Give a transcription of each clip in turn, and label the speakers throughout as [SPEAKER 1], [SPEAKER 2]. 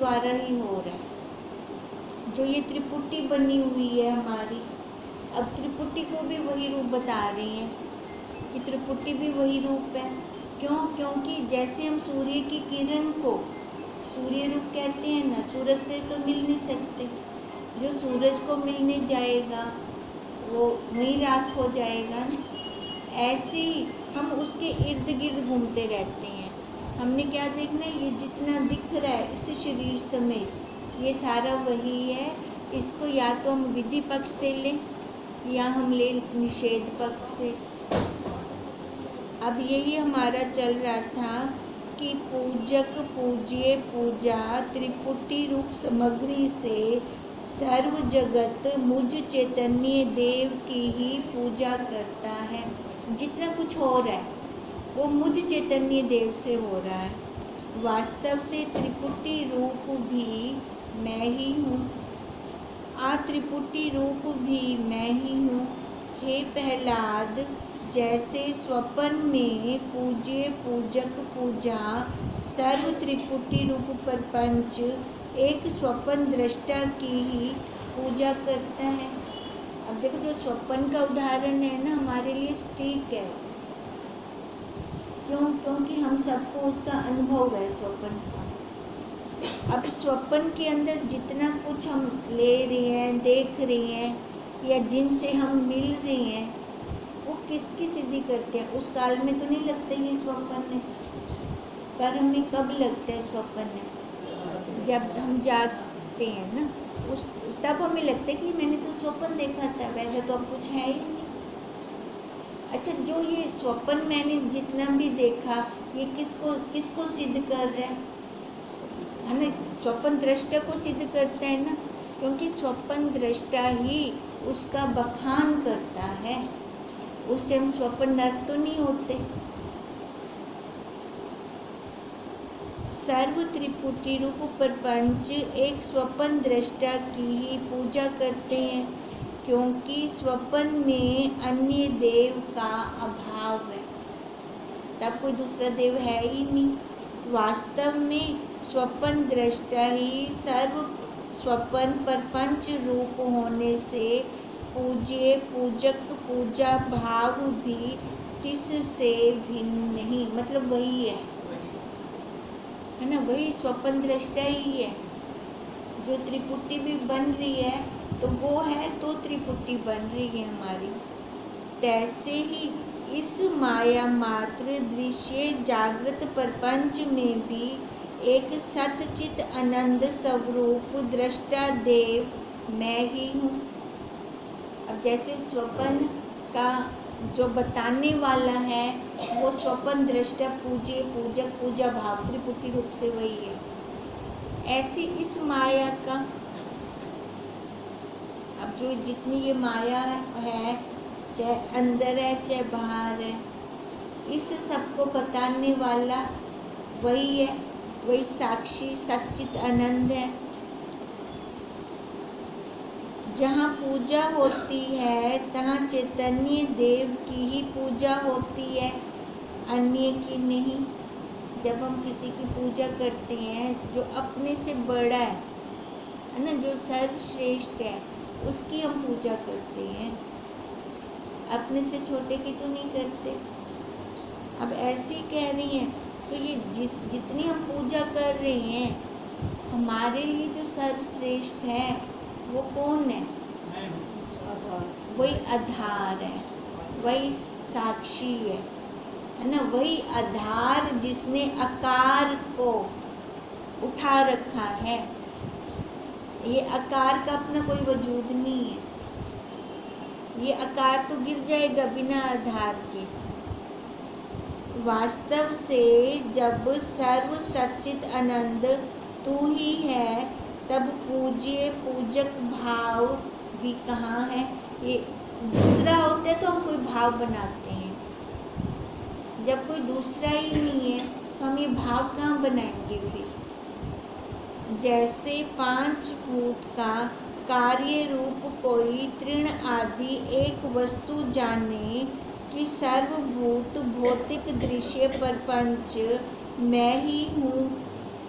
[SPEAKER 1] द्वारा ही हो रहा है। जो ये त्रिपुटी बनी हुई है हमारी, अब त्रिपुटी को भी वही रूप बता रही हैं कि त्रिपुटी भी वही रूप है। क्यों? क्योंकि जैसे हम सूर्य की किरण को सूर्य रूप कहते हैं ना, सूरज से तो मिल नहीं सकते, जो सूरज को मिलने जाएगा वो वहीं राख हो जाएगा ना। ऐसे ही हम उसके इर्द गिर्द घूमते रहते हैं। हमने क्या देखना है, ये जितना दिख रहा है इस शरीर समेत ये सारा वही है। इसको या तो हम विधि पक्ष से लें या हम ले निषेध पक्ष से। अब यही हमारा चल रहा था कि पूजक पूज्य पूजा त्रिपुटी रूप सामग्री से सर्व जगत मुझ चैतन्य देव की ही पूजा करता है। जितना कुछ हो रहा है वो मुझ चैतन्य देव से हो रहा है। वास्तव से त्रिपुटी रूप भी मैं ही हूँ, त्रिपुटी रूप भी मैं ही हूँ। हे प्रहलाद, जैसे स्वप्न में पूज्य पूजक पूजा सर्व त्रिपुटी रूप प्रपंच एक स्वप्न दृष्टा की ही पूजा करता है। अब देखो, जो स्वप्न का उदाहरण है ना हमारे लिए ठीक है। क्यों? क्योंकि हम सबको उसका अनुभव है स्वप्न का। अब स्वप्न के अंदर जितना कुछ हम ले रहे हैं, देख रहे हैं या जिनसे हम मिल रहे हैं, वो किसकी सिद्धि करते हैं? उस काल में तो नहीं लगता ये स्वप्न है, पर हमें कब लगता है स्वप्न है? जब हम जागते हैं ना, उस तब हमें लगता है कि मैंने तो स्वप्न देखा था, वैसे तो अब कुछ है ही नहीं। अच्छा, जो ये स्वप्न मैंने जितना भी देखा ये किसको सिद्ध कर रहा है ना? स्वप्न दृष्टा को सिद्ध करता है ना, क्योंकि स्वप्न दृष्टा ही उसका बखान करता है। उस टाइम स्वप्न नर तो नहीं होते। सर्व त्रिपुटी रूप प्रपंच एक स्वप्न दृष्टा की ही पूजा करते हैं, क्योंकि स्वप्न में अन्य देव का अभाव है, तब कोई दूसरा देव है ही नहीं। वास्तव में स्वप्न दृष्टा ही सर्व स्वप्न प्रपंच रूप होने से पूज्य पूजक पूजा भाव भी किससे भिन्न नहीं, मतलब वही है ना, वही स्वप्न दृष्टा ही है। जो त्रिपुटी भी बन रही है तो वो है तो त्रिपुटी बन रही है हमारी। तैसे ही इस माया मात्र दृश्य जागृत प्रपंच में भी एक सतचित आनंद स्वरूप दृष्टा देव मैं ही हूँ। अब जैसे स्वप्न का जो बताने वाला है वो स्वप्न दृष्टा पूज्य पूजक पूजा भाव त्रिपुटी रूप से वही है, ऐसी इस माया का, अब जो जितनी ये माया है, चाहे अंदर है चाहे बाहर है, इस सब को बताने वाला वही है, वही साक्षी सच्चित आनंद है। जहाँ पूजा होती है तहाँ चैतन्य देव की ही पूजा होती है, अन्य की नहीं। जब हम किसी की पूजा करते हैं जो अपने से बड़ा है ना, जो सर्वश्रेष्ठ है, उसकी हम पूजा करते हैं, अपने से छोटे की तो नहीं करते। अब ऐसे ही कह रही हैं, तो ये जितनी हम पूजा कर रहे हैं, हमारे लिए जो सर्वश्रेष्ठ है वो कौन है? वही आधार है, वही साक्षी है ना, वही आधार जिसने आकार को उठा रखा है। ये आकार का अपना कोई वजूद नहीं है, ये आकार तो गिर जाएगा बिना आधार के। वास्तव से जब सर्व सच्चित आनंद तू ही है, तब पूज्य पूजक भाव भी कहाँ है? ये दूसरा होता है तो हम कोई भाव बनाते हैं, जब कोई दूसरा ही नहीं है तो हम ये भाव कहाँ बनाएंगे फिर? जैसे पांच भूत का कार्य रूप कोई तृण आदि एक वस्तु जाने कि सर्वभूत भौतिक दृश्य प्रपंच मैं ही हूँ,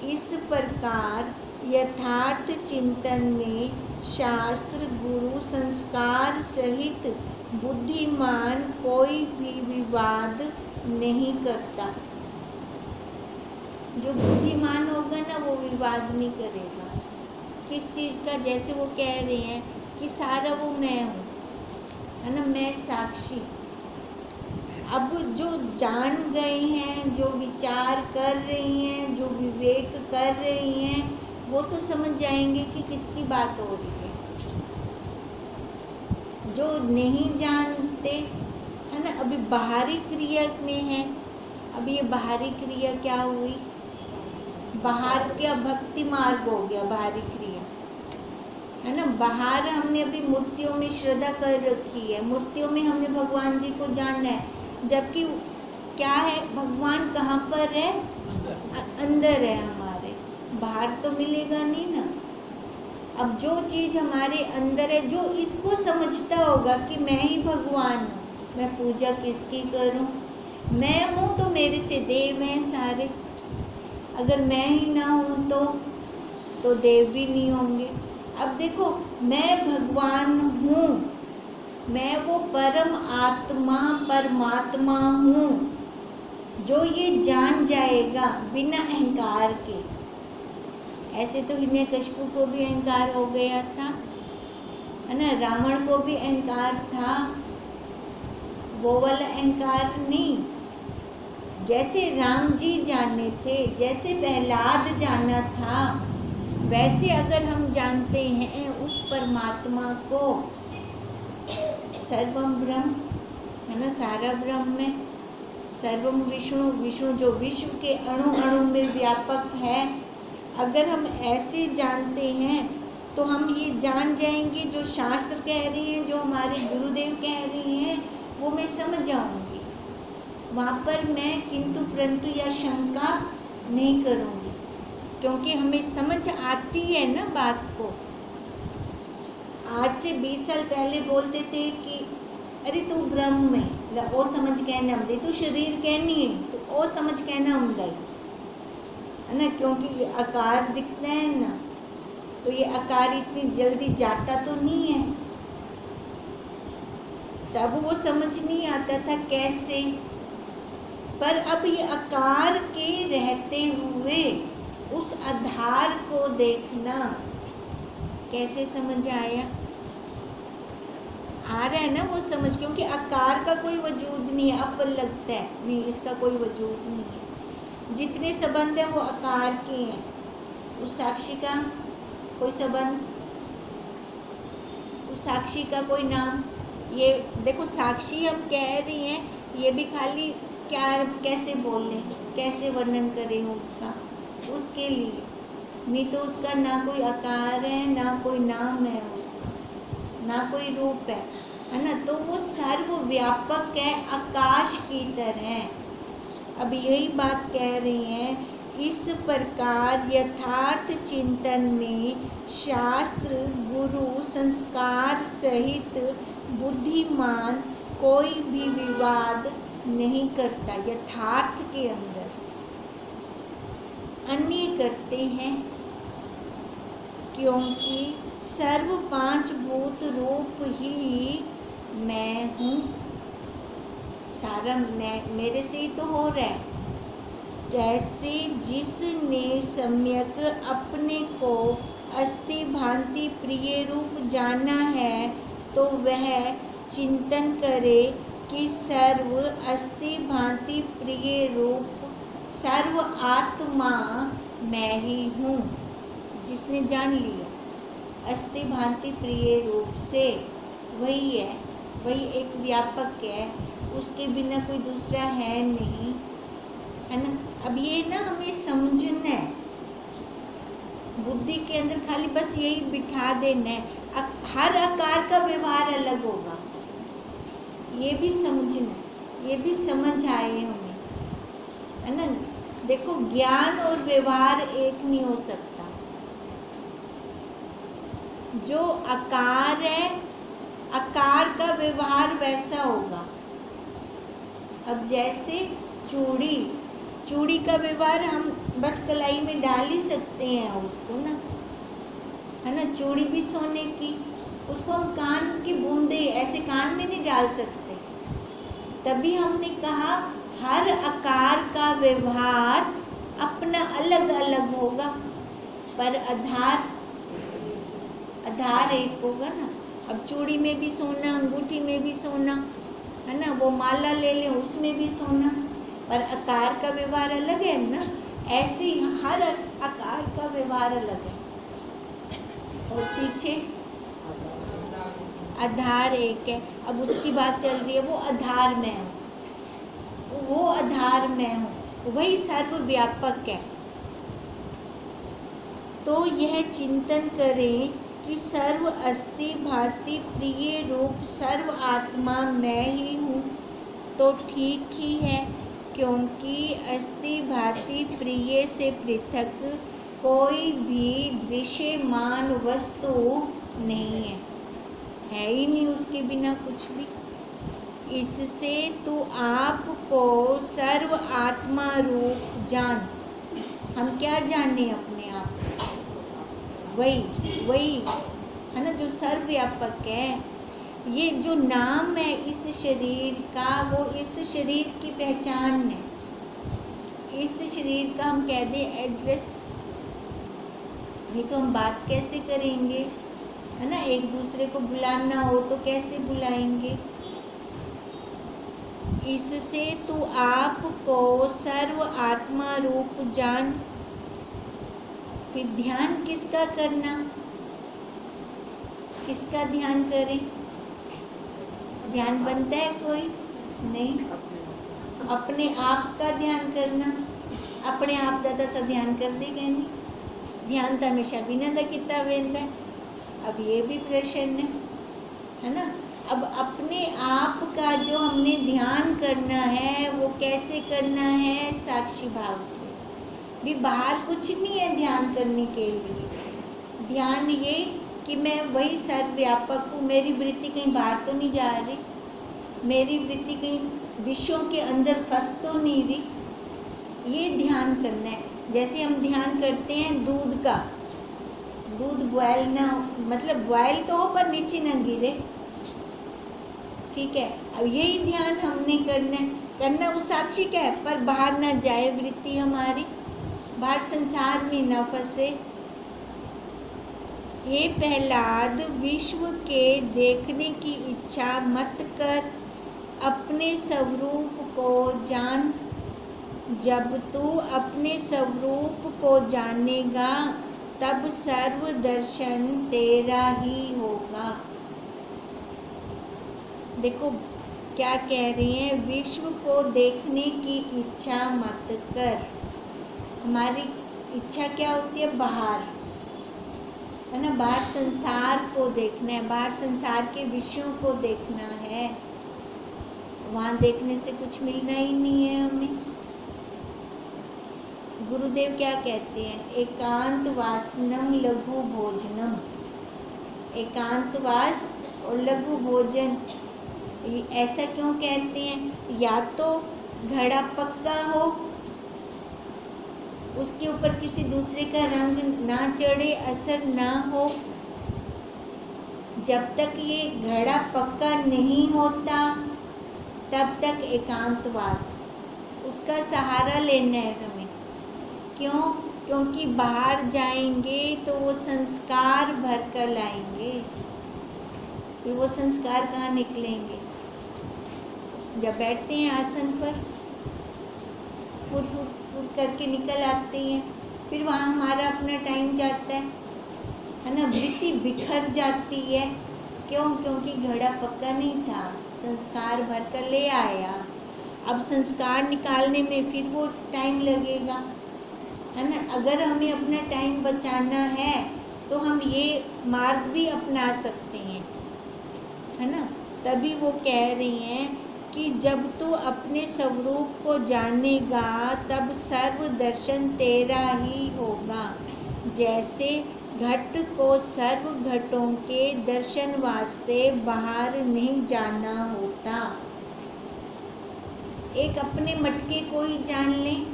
[SPEAKER 1] इस प्रकार यथार्थ चिंतन में शास्त्र गुरु संस्कार सहित बुद्धिमान कोई भी विवाद नहीं करता। जो बुद्धिमान होगा ना वो विवाद नहीं करेगा किस चीज़ का। जैसे वो कह रहे हैं कि सारा वो मैं हूँ, है ना, मैं साक्षी। अब जो जान गए हैं, जो विचार कर रही हैं, जो विवेक कर रही हैं, वो तो समझ जाएंगे कि किसकी बात हो रही है। जो नहीं जानते, है ना, अभी बाहरी क्रिया में है। अब ये बाहरी क्रिया क्या हुई? बाहर का भक्ति मार्ग हो गया बाहरी क्रिया, है ना। बाहर हमने अभी मूर्तियों में श्रद्धा कर रखी है, मूर्तियों में हमने भगवान जी को जानना है, जबकि क्या है, भगवान कहाँ पर है? अंदर है हमारे, बाहर तो मिलेगा नहीं ना। अब जो चीज़ हमारे अंदर है, जो इसको समझता होगा कि मैं ही भगवान हूँ, मैं पूजा किसकी करूँ, मैं हूँ तो मेरे से देव हैं सारे, अगर मैं ही ना हूँ तो देव भी नहीं होंगे। अब देखो, मैं भगवान हूँ, मैं वो परम आत्मा परमात्मा हूँ, जो ये जान जाएगा बिना अहंकार के। ऐसे तो हिरण्यकशिपु को भी अहंकार हो गया था, है ना, रावण को भी अहंकार था, वो वाला अहंकार नहीं। जैसे राम जी जाने थे, जैसे प्रहलाद जाना था, वैसे अगर हम जानते हैं उस परमात्मा को, सर्वम ब्रह्म, है ना, सारा ब्रह्म में, सर्वम विष्णु, विष्णु जो विश्व के अणु अणु में व्यापक है, अगर हम ऐसे जानते हैं तो हम ये जान जाएंगे जो शास्त्र कह रहे हैं, जो हमारे गुरुदेव कह रहे हैं, वो मैं समझ जाऊंगी। वहाँ पर मैं किंतु परंतु या शंका नहीं करूँगी, क्योंकि हमें समझ आती है ना बात को। आज से 20 साल पहले बोलते थे कि अरे तू ब्रह्म है, ओ समझ कहना हम दे, तू शरीर कहनी है तो ओ समझ कहना हम दे, है ना, क्योंकि ये आकार दिखता है ना, तो ये आकार इतनी जल्दी जाता तो नहीं है। तब वो समझ नहीं आता था कैसे, पर अब ये आकार के रहते हुए उस आधार को देखना कैसे समझ आया? आ रहा है ना वो समझ, क्योंकि आकार का कोई वजूद नहीं है। अब लगता है नहीं, इसका कोई वजूद नहीं है, जितने संबंध हैं वो आकार के हैं, उस साक्षी का कोई संबंध, उस साक्षी का कोई नाम। ये देखो, साक्षी हम कह रहे हैं, ये भी खाली क्या, कैसे बोलें, कैसे वर्णन करें उसका, उसके लिए नहीं तो उसका ना कोई आकार है, ना कोई नाम है उसका, ना कोई रूप है ना, तो वो सर्वव्यापक है, आकाश की तरह। अब यही बात कह रही हैं, इस प्रकार यथार्थ चिंतन में शास्त्र गुरु संस्कार सहित बुद्धिमान कोई भी विवाद नहीं करता। यथार्थ के अंदर अन्य करते हैं, क्योंकि सर्व पांच भूत रूप ही मैं हूँ, सारा मैं, मेरे से ही तो हो रहा है। जैसे जिसने सम्यक अपने को अस्थि भांति प्रिय रूप जाना है, तो वह चिंतन करे कि सर्व अस्थि भांति प्रिय रूप सर्व आत्मा मैं ही हूँ। जिसने जान लिया अस्थि भांति प्रिय रूप से, वही है, वही एक व्यापक है, उसके बिना कोई दूसरा है नहीं, है ना। अब ये ना हमें समझना है, बुद्धि के अंदर खाली बस यही बिठा देना है। हर आकार का व्यवहार अलग होगा, ये भी समझना है, ये भी समझ आए हमें, है ना। देखो, ज्ञान और व्यवहार एक नहीं हो सकता। जो आकार है, आकार का व्यवहार वैसा होगा। अब जैसे चूड़ी, चूड़ी का व्यवहार हम बस कलाई में डाल ही सकते हैं उसको ना, है ना। चूड़ी भी सोने की, उसको हम कान की बूंदे ऐसे कान में नहीं डाल सकते। तभी हमने कहा हर आकार का व्यवहार अपना अलग अलग होगा, पर आधार एक होगा ना। अब चूड़ी में भी सोना, अंगूठी में भी सोना, है ना। वो माला ले लें उसमें भी सोना, पर आकार का व्यवहार अलग है ना। ऐसे ही हर आकार का व्यवहार अलग है। और पीछे आधार एक है। अब उसकी बात चल रही है, वो आधार में हूँ, वो आधार में हूँ, वही सर्वव्यापक है। तो यह चिंतन करें कि सर्व अस्थि भांति प्रिय रूप सर्व आत्मा मैं ही हूँ, तो ठीक ही है, क्योंकि अस्थि भांति प्रिय से पृथक कोई भी दृश्यमान वस्तु नहीं है ही नहीं उसके बिना कुछ भी। इससे तू आपको सर्व आत्मा रूप जान। हम क्या जाने अपने आप? वही है ना जो सर्वव्यापक है। ये जो नाम है इस शरीर का, वो इस शरीर की पहचान है। इस शरीर का हम कह दें एड्रेस, नहीं तो हम बात कैसे करेंगे, है ना। एक दूसरे को बुलाना हो तो कैसे बुलाएंगे। इससे तू आपको सर्व आत्मा रूप जान। फिर ध्यान किसका करना? किसका ध्यान करें? ध्यान बनता है कोई? नहीं। अपने आप का ध्यान करना। अपने आप दादा सा ध्यान कर दे कहनी। ध्यान तो हमेशा बिना दा किता वेंदा है। अब ये भी प्रश्न है ना। अब अपने आप का जो हमने ध्यान करना है वो कैसे करना है? साक्षी भाव से। भी बाहर कुछ नहीं है ध्यान करने के लिए। ध्यान ये कि मैं वही सर्वव्यापक हूँ, मेरी वृत्ति कहीं बाहर तो नहीं जा रही, मेरी वृत्ति कहीं विषयों के अंदर फंस तो नहीं रही। ये ध्यान करना है। जैसे हम ध्यान करते हैं दूध का, दूध बॉयल ना हो, मतलब बॉयल तो हो पर नीचे ना गिरे, ठीक है। अब यही ध्यान हमने करना वो साक्षी का है, पर बाहर ना जाए वृत्ति हमारी, बाहर संसार में न फंसे। हे प्रहलाद, विश्व के देखने की इच्छा मत कर, अपने स्वरूप को जान। जब तू अपने स्वरूप को जानेगा तब सर्व दर्शन तेरा ही होगा। देखो क्या कह रही हैं, विश्व को देखने की इच्छा मत कर। हमारी इच्छा क्या होती है? बाहर, है ना। बाहर संसार को देखना है, बाहर संसार के विषयों को देखना है। वहाँ देखने से कुछ मिलना ही नहीं है हमें। गुरुदेव क्या कहते हैं? एकांत वासनम लघु भोजनम। एकांतवास और लघु भोजन, ऐसा क्यों कहते हैं? या तो घड़ा पक्का हो, उसके ऊपर किसी दूसरे का रंग ना चढ़े, असर ना हो। जब तक ये घड़ा पक्का नहीं होता तब तक एकांतवास, उसका सहारा लेना है हमें। क्यों? क्योंकि बाहर जाएंगे तो वो संस्कार भर कर लाएंगे, फिर वो संस्कार कहाँ निकलेंगे? जब बैठते हैं आसन पर फुर फुर फुर करके निकल आते हैं, फिर वहाँ हमारा अपना टाइम जाता है ना। वृत्ति बिखर जाती है। क्यों? क्योंकि घड़ा पक्का नहीं था, संस्कार भर कर ले आया। अब संस्कार निकालने में फिर वो टाइम लगेगा, है ना। अगर हमें अपना टाइम बचाना है तो हम ये मार्ग भी अपना सकते हैं, है ना। तभी वो कह रही हैं कि जब तू अपने स्वरूप को जानेगा तब सर्व दर्शन तेरा ही होगा। जैसे घट को सर्व घटों के दर्शन वास्ते बाहर नहीं जाना होता। एक अपने मटके को ही जान लें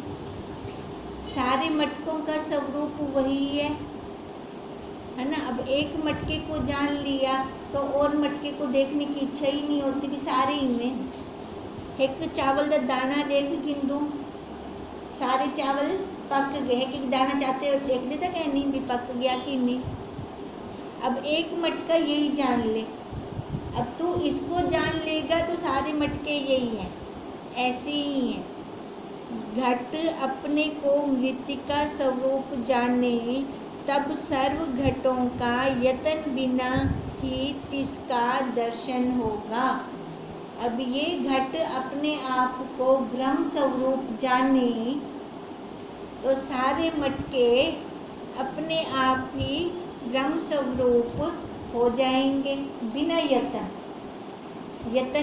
[SPEAKER 1] सारे मटकों का स्वरूप वही है ना। अब एक मटके को जान लिया तो और मटके को देखने की इच्छा ही नहीं होती, भी सारे ही में। एक चावल का दाना देख गिंदू, सारे चावल पक गए, कि दाना चाहते हो देख देता क्या नहीं भी पक गया कि नहीं। अब एक मटका यही जान ले, अब तू इसको जान लेगा तो सारे मटके यही हैं, ऐसे ही हैं। घट अपने को मृतिका स्वरूप जाने, तब सर्व घटों का यतन बिना ही तिसका दर्शन होगा। अब ये घट अपने आप को ब्रह्म स्वरूप जाने तो सारे मटके अपने आप ही ब्रह्म स्वरूप हो जाएंगे, बिना यतन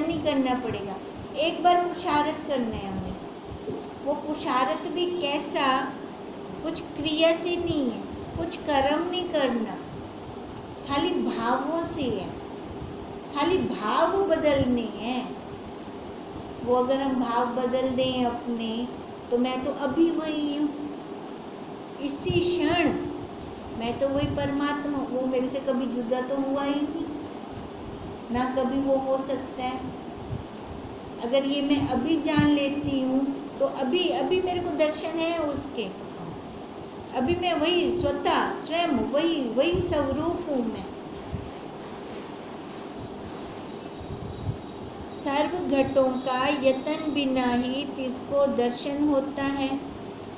[SPEAKER 1] नहीं करना पड़ेगा। एक बार पुरुषार्थ करना है हमें, वो पुरुषार्थ भी कैसा, कुछ क्रिया से नहीं है, कुछ कर्म नहीं करना, खाली भावों से है, खाली भाव बदलने हैं। वो अगर हम भाव बदल दें अपने, तो मैं तो अभी वही हूँ, इसी क्षण मैं तो वही परमात्मा, वो मेरे से कभी जुदा तो हुआ ही नहीं, ना कभी वो हो सकता है। अगर ये मैं अभी जान लेती हूँ तो अभी अभी मेरे को दर्शन है उसके, अभी मैं वही स्वतः स्वयं वही स्वरूप हूँ मैं। सर्व घटों का यतन बिना ही तिसको दर्शन होता है।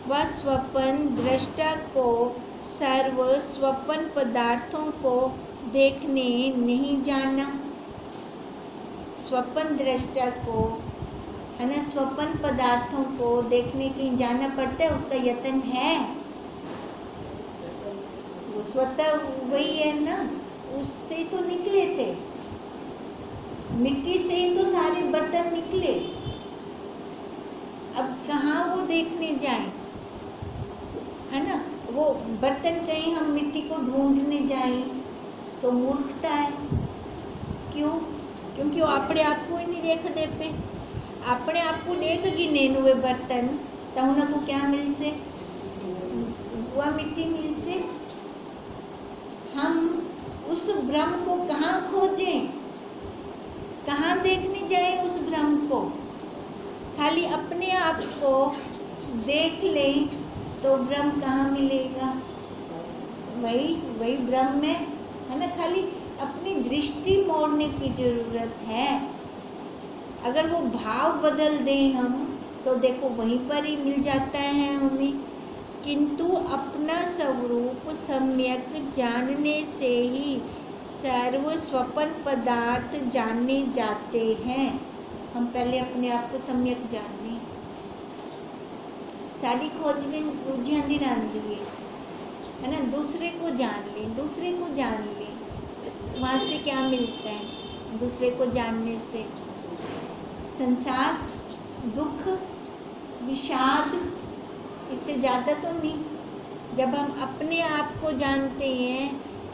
[SPEAKER 1] वह स्वपन दृष्टा को सर्व स्वपन पदार्थों को देखने नहीं जाना। स्वपन दृष्टा को है ना, स्वपन पदार्थों को देखने के जाना पड़ता है, उसका यतन है, वो स्वतः वही है ना, उससे तो निकले थे, मिट्टी से ही तो सारे बर्तन निकले। अब कहाँ वो देखने जाएं, है ना। वो बर्तन कहीं हम मिट्टी को ढूंढने जाएं तो मूर्खता है। क्यों? क्योंकि वो अपने आप को ही नहीं देख दे पे, अपने आप को देखेगी नहीं वे बर्तन, तो उनको क्या मिल से, वह मिट्टी मिल से। हम उस ब्रह्म को कहाँ खोजें, कहाँ देखने जाएं उस ब्रह्म को? खाली अपने आप को देख लें तो ब्रह्म कहाँ मिलेगा? वही ब्रह्म में है ना। खाली अपनी दृष्टि मोड़ने की जरूरत है। अगर वो भाव बदल दें हम तो देखो वहीं पर ही मिल जाता है हमें। किंतु अपना स्वरूप सम्यक जानने से ही सर्व स्वपन पदार्थ जाने जाते हैं। हम पहले अपने आप को सम्यक जाने, साड़ी खोज में रुझान रही है ना, दूसरे को जान लें, दूसरे को जान लें। वहाँ से क्या मिलता है? दूसरे को जानने से संसार, दुख, विषाद, इससे ज़्यादा तो नहीं। जब हम अपने आप को जानते हैं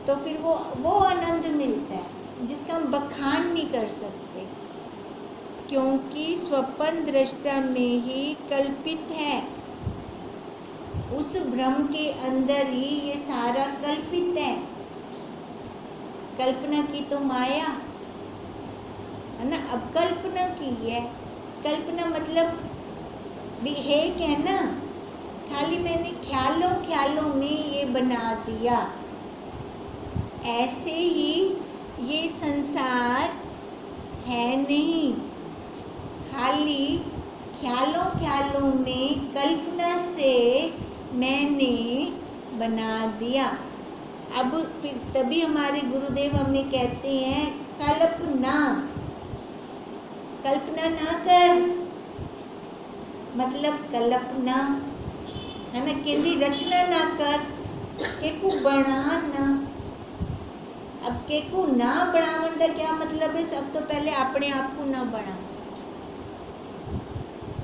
[SPEAKER 1] तो फिर वो आनंद मिलता है जिसका हम बखान नहीं कर सकते, क्योंकि स्वपन दृष्टा में ही कल्पित है। उस ब्रह्म के अंदर ही ये सारा कल्पित है। कल्पना की तो माया है ना। अब कल्पना की है, कल्पना मतलब भी है क्या ना, खाली मैंने ख्यालों में ये बना दिया। ऐसे ही ये संसार है नहीं, खाली ख्यालों में कल्पना से मैंने बना दिया। अब फिर तभी हमारे गुरुदेव हमें कहते हैं कल्पना ना कर, मतलब कल्पना है ना, केंद्री रचना ना कर, केकू बना ना। अब केकू ना बनावन का क्या मतलब है? सब तो पहले अपने आप को ना बना,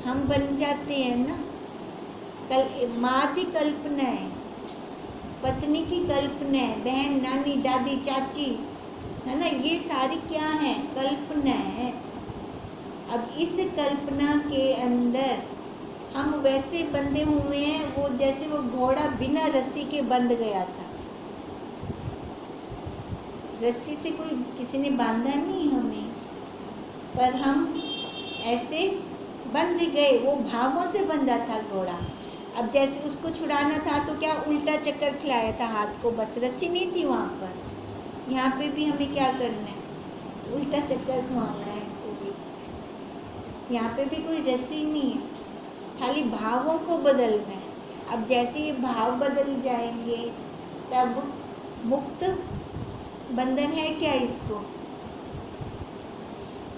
[SPEAKER 1] हम बन जाते हैं ना। माँ की कल्पना है, पत्नी की कल्पना है, बहन, नानी, दादी, चाची, है ना, ये सारी क्या है? कल्पना है। अब इस कल्पना के अंदर हम वैसे बंधे हुए हैं, वो जैसे वो घोड़ा बिना रस्सी के बंध गया था। रस्सी से कोई किसी ने बांधा नहीं हमें, पर हम ऐसे बंध गए। वो भावों से बंधा था घोड़ा। अब जैसे उसको छुड़ाना था तो क्या उल्टा चक्कर खिलाया था हाथ को, बस रस्सी नहीं थी वहाँ पर। यहाँ पे भी हमें क्या करना है, उल्टा चक्कर घुमाना है कोई। यहाँ पे भी कोई रस्सी नहीं है, खाली भावों को बदलना है। अब जैसे ये भाव बदल जाएंगे तब मुक्त बंधन है क्या इसको।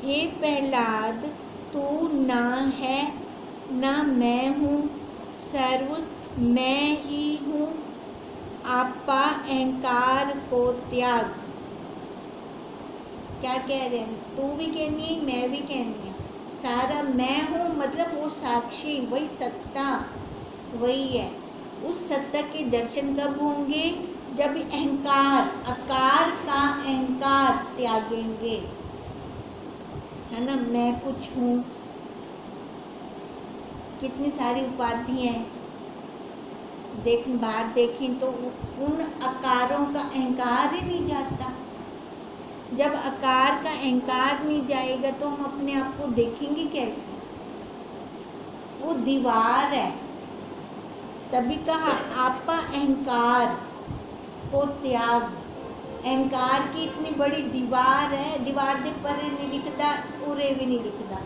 [SPEAKER 1] हे प्रहलाद, तू ना है ना मैं हूँ, सर्व मैं ही हूँ। आपा अहंकार को त्याग। क्या कह रहे हैं, तू भी कहनी है मैं भी कहनी है। सारा मैं हूँ मतलब वो साक्षी, वही सत्ता वही है। उस सत्ता के दर्शन कब होंगे, जब अहंकार, आकार का अहंकार त्यागेंगे, है ना। मैं कुछ हूँ, कितनी सारी उपाधि हैं, बाहर देखें तो उन आकारों का अहंकार ही नहीं जाता। जब आकार का अहंकार नहीं जाएगा तो हम अपने आप को देखेंगे कैसे। वो दीवार है, तभी कहा आपा अहंकार को त्याग। अहंकार की इतनी बड़ी दीवार है, दीवार दे पर नहीं दिखता, उरे भी नहीं दिखता।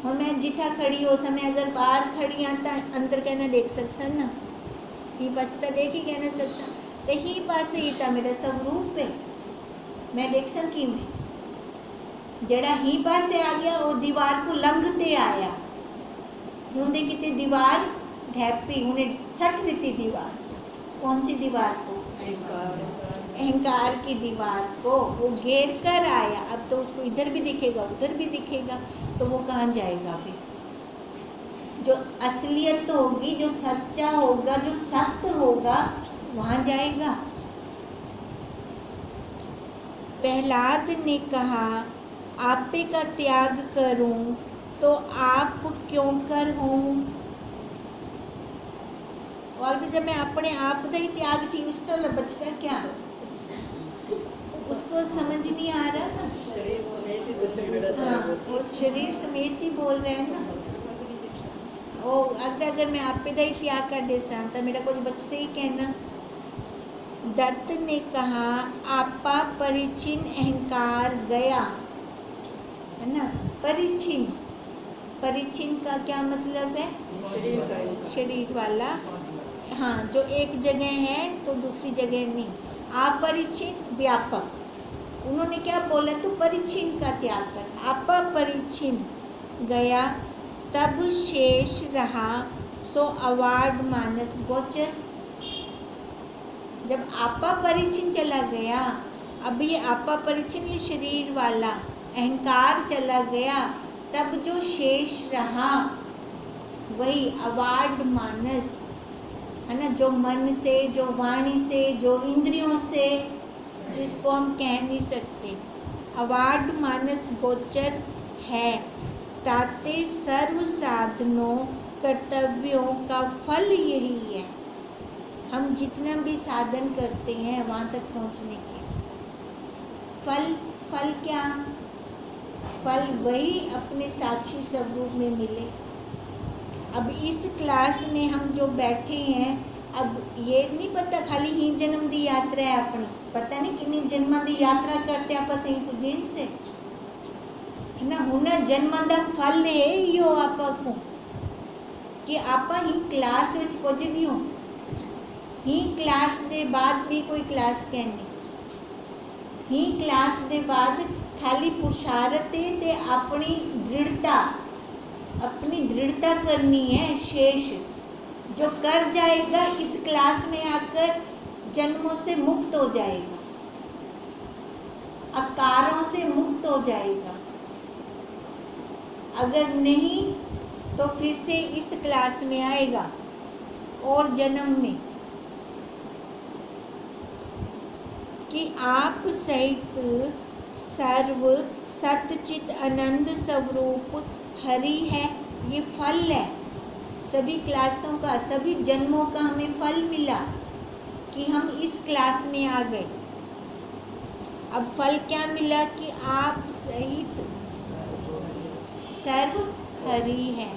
[SPEAKER 1] और मैं जिथा खड़ी हो समय अगर बाहर खड़ी आता अंदर कहना देख सकसा ना, ही पास तो देख ही कहना सकसा, तो ही पास ही था मेरा स्वरूप है, मैं देख सकी। मैं जड़ा ही पासे आ गया वो दीवार को लंघते आया, उन्हें कितने दीवार ढैपी, उन्हें सट देती दीवार। कौन सी दीवार को, अहंकार की दीवार को वो घेर कर आया। अब तो उसको इधर भी दिखेगा उधर भी दिखेगा, तो वो कहाँ जाएगा फिर। जो असलियत होगी, जो सच्चा होगा, जो सत्य होगा, वहाँ जाएगा। प्रहलाद ने कहा आपे का त्याग करूं तो आप क्यों कर हूँ। जब मैं अपने आप का ही त्याग थी उस तो बच्चा क्या, उसको समझ नहीं आ रहा ना। हाँ, शरीर समेत ही बोल रहे हैं ना। ओ अगर मैं आप ही त्याग कर दे तो मेरा कोई बच्चे से ही कहना। दत्त ने कहा आपा परिचिन अहंकार गया, है ना। परिचिन, परिचिन का क्या मतलब है, शरीर वाला। हाँ, जो एक जगह है तो दूसरी जगह नहीं। अपरिचिन व्यापक, उन्होंने क्या बोला, तो परिचिन का त्याग कर। आपा परिचिन गया तब शेष रहा सो अवार्ड मानस गोचर। जब आपा परिचिन चला गया, अब ये आपा परिचिन ये शरीर वाला अहंकार चला गया, तब जो शेष रहा वही अवार्ड मानस, है ना। जो मन से, जो वाणी से, जो इंद्रियों से, जिसको हम कह नहीं सकते, अवार्ड मानस गोचर है। ताते सर्व साधनों कर्तव्यों का फल यही है। हम जितना भी साधन करते हैं वहाँ तक पहुँचने के फल क्या, फल वही अपने साक्षी स्वरूप में मिले। अब इस क्लास में हम जो बैठे हैं, अब ये नहीं पता खाली ही जन्म दी यात्रा है अपनी, पता नहीं कितनी जन्म दी यात्रा करते आप पता ही कुछ से, है ना। हुना जन्म दा फल है यो आपा को कि आपा ही क्लास विच पहुंच गई हो। ही क्लास दे बाद भी कोई क्लास कहनी, ही क्लास दे बाद खाली पुरुषार्थ ते अपनी दृढ़ता करनी है। शेष जो कर जाएगा इस क्लास में आकर जन्मों से मुक्त हो जाएगा, आकारों से मुक्त हो जाएगा। अगर नहीं तो फिर से इस क्लास में आएगा और जन्म में कि आप सहित सर्व सतचित आनंद स्वरूप हरि है। ये फल है, सभी क्लासों का, सभी जन्मों का हमें फल मिला कि हम इस क्लास में आ गए। अब फल क्या मिला कि आप सहित सर्व हरि है।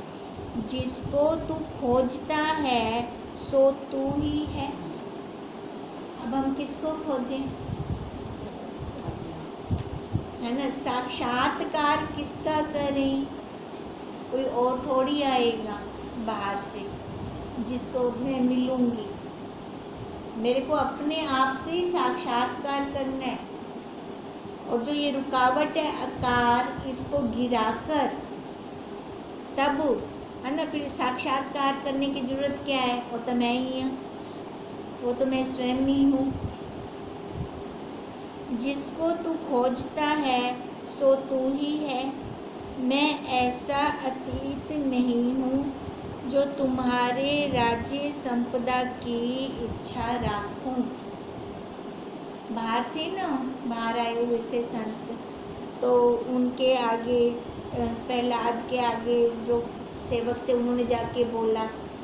[SPEAKER 1] जिसको तू खोजता है सो तू ही है। अब हम किसको खोजें, है ना? साक्षात्कार किसका करें? कोई और थोड़ी आएगा बाहर से जिसको मैं मिलूंगी। मेरे को अपने आप से ही साक्षात्कार करना है। और जो ये रुकावट है आकार, इसको गिराकर तब, है ना, फिर साक्षात्कार करने की जरूरत क्या है? वो तो मैं ही हूँ, वो तो मैं स्वयं ही हूँ। जिसको तू खोजता है सो तू ही है। मैं ऐसा अतीत नहीं हूँ जो तुम्हारे राज्य संपदा की इच्छा राखूं। बाहर थे ना, बाहर आए हुए थे संत, तो उनके आगे, प्रहलाद के आगे जो सेवक थे उन्होंने जाके बोला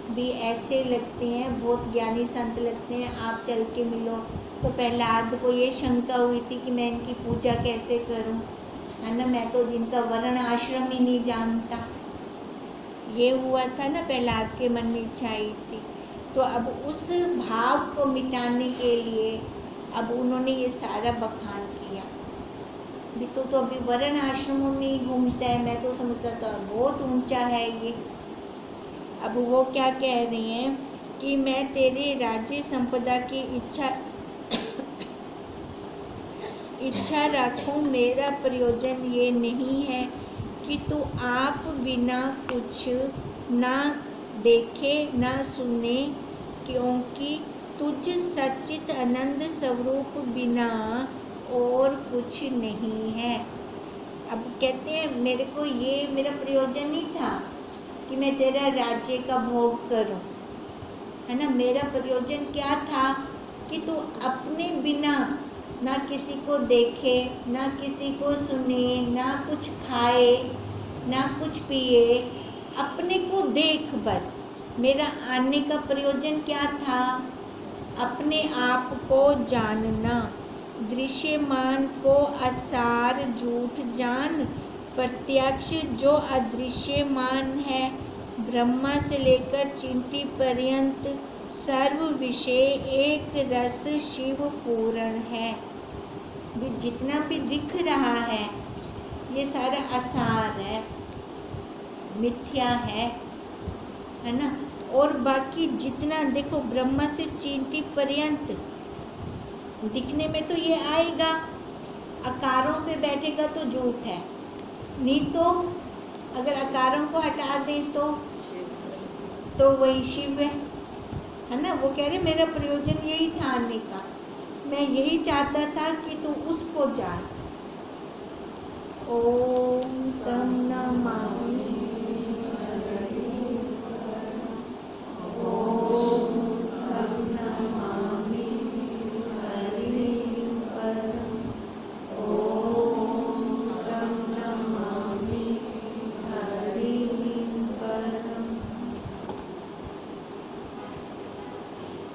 [SPEAKER 1] भी ऐसे लगते हैं, बहुत ज्ञानी संत लगते हैं, आप चल के मिलो। तो प्रहलाद को ये शंका हुई थी कि मैं इनकी पूजा कैसे करूं, है ना, मैं तो जिनका वर्ण आश्रम ही नहीं जानता। ये हुआ था ना, प्रहलाद के मन में इच्छा आई थी। तो अब उस भाव को मिटाने के लिए अब उन्होंने ये सारा बखान किया। भी तो अभी वर्ण आश्रमों में ही घूमता है, मैं तो समझता था बहुत ऊंचा है ये। अब वो क्या कह रही हैं कि मैं तेरे राज्य संपदा की इच्छा रखूं। मेरा प्रयोजन ये नहीं है कि तू आप बिना कुछ ना देखे ना सुने, क्योंकि तुझ सच्चित आनंद स्वरूप बिना और कुछ नहीं है। अब कहते हैं मेरे को ये मेरा प्रयोजन नहीं था कि मैं तेरा राज्य का भोग करूं, है ना। मेरा प्रयोजन क्या था कि तू अपने बिना ना किसी को देखे, ना किसी को सुने, ना कुछ खाए, ना कुछ पिए, अपने को देख। बस मेरा आने का प्रयोजन क्या था? अपने आप को जानना, दृश्यमान को असार झूठ जान, प्रत्यक्ष जो अदृश्यमान है, ब्रह्मा से लेकर चिंटी पर्यंत सर्व विषय एक रस शिव पूर्ण है। भी जितना भी दिख रहा है ये सारा असार है, मिथ्या है ना। और बाकी जितना देखो ब्रह्मा से चींटी पर्यंत दिखने में तो ये आएगा, आकारों पे बैठेगा तो झूठ है, नहीं तो अगर आकारों को हटा दें तो वही शिव है ना। वो कह रहे मेरा प्रयोजन यही था आने का, मैं यही चाहता था कि तू उसको जान। ओम